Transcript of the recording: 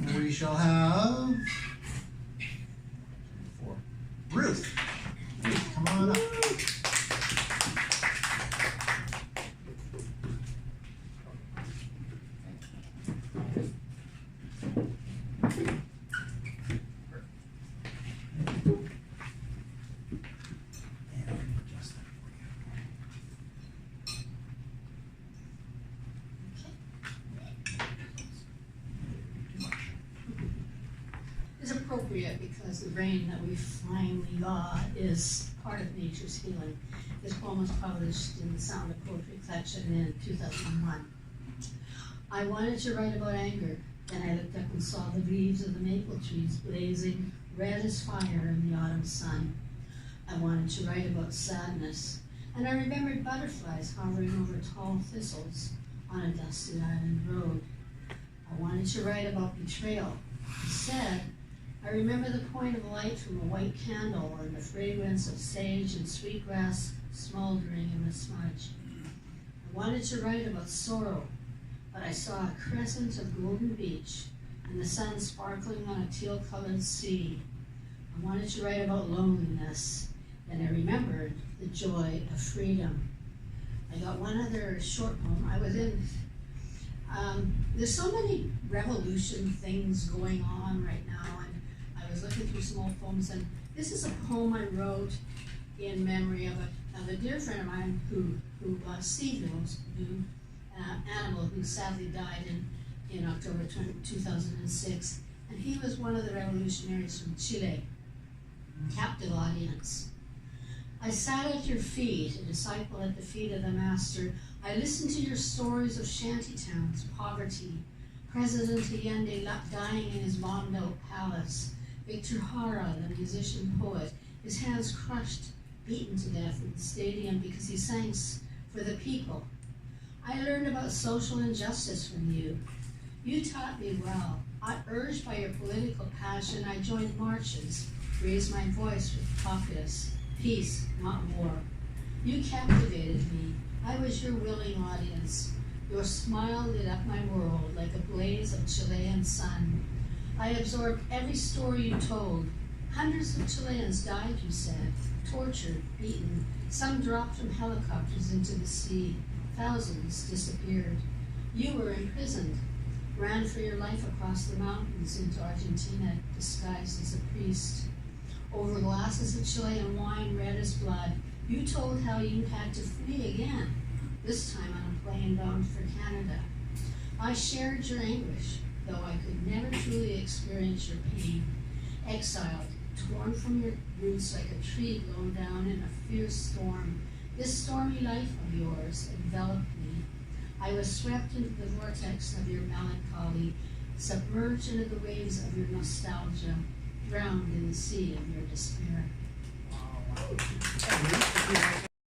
And we shall have Ruth. Ruth, come on up. Is appropriate because the rain that we finally got is part of nature's healing. This poem was published in the Sound of Poetry collection in 2001. I wanted to write about anger, then I looked up and saw the leaves of the maple trees blazing red as fire in the autumn sun. I wanted to write about sadness, and I remembered butterflies hovering over tall thistles on a dusty island road. I wanted to write about betrayal. Instead, I remember the point of light from a white candle and the fragrance of sage and sweetgrass smoldering in the smudge. I wanted to write about sorrow, but I saw a crescent of golden beach and the sun sparkling on a teal-colored sea. I wanted to write about loneliness, then I remembered the joy of freedom. I got one other short poem. I was in there's so many revolution things going on right now, and I was looking through some old poems, and this is a poem I wrote in memory of a dear friend of mine who Steve knows, Animal, who sadly died in October 2006, and he was one of the revolutionaries from Chile, captive audience. I sat at your feet, a disciple at the feet of the master. I listened to your stories of shantytowns, poverty, President Allende dying in his bombed-out palace, Victor Jara, the musician poet, his hands crushed, beaten to death in the stadium because he sang for the people. I learned about social injustice from you. You taught me well. Urged by your political passion, I joined marches, raised my voice with the populace. Peace, not war. You captivated me. I was your willing audience. Your smile lit up my world like a blaze of Chilean sun. I absorbed every story you told. Hundreds of Chileans died, you said, tortured, beaten. Some dropped from helicopters into the sea. Thousands disappeared. You were imprisoned, ran for your life across the mountains into Argentina, disguised as a priest. Over glasses of Chilean wine red as blood, you told how you had to flee again, this time on a plane bound for Canada. I shared your anguish, though I could never truly experience your pain. Exiled, torn from your roots like a tree blown down in a fierce storm, this stormy life of yours enveloped me. I was swept into the vortex of your melancholy, submerged into the waves of your nostalgia, drowned in the sea of your despair. Wow.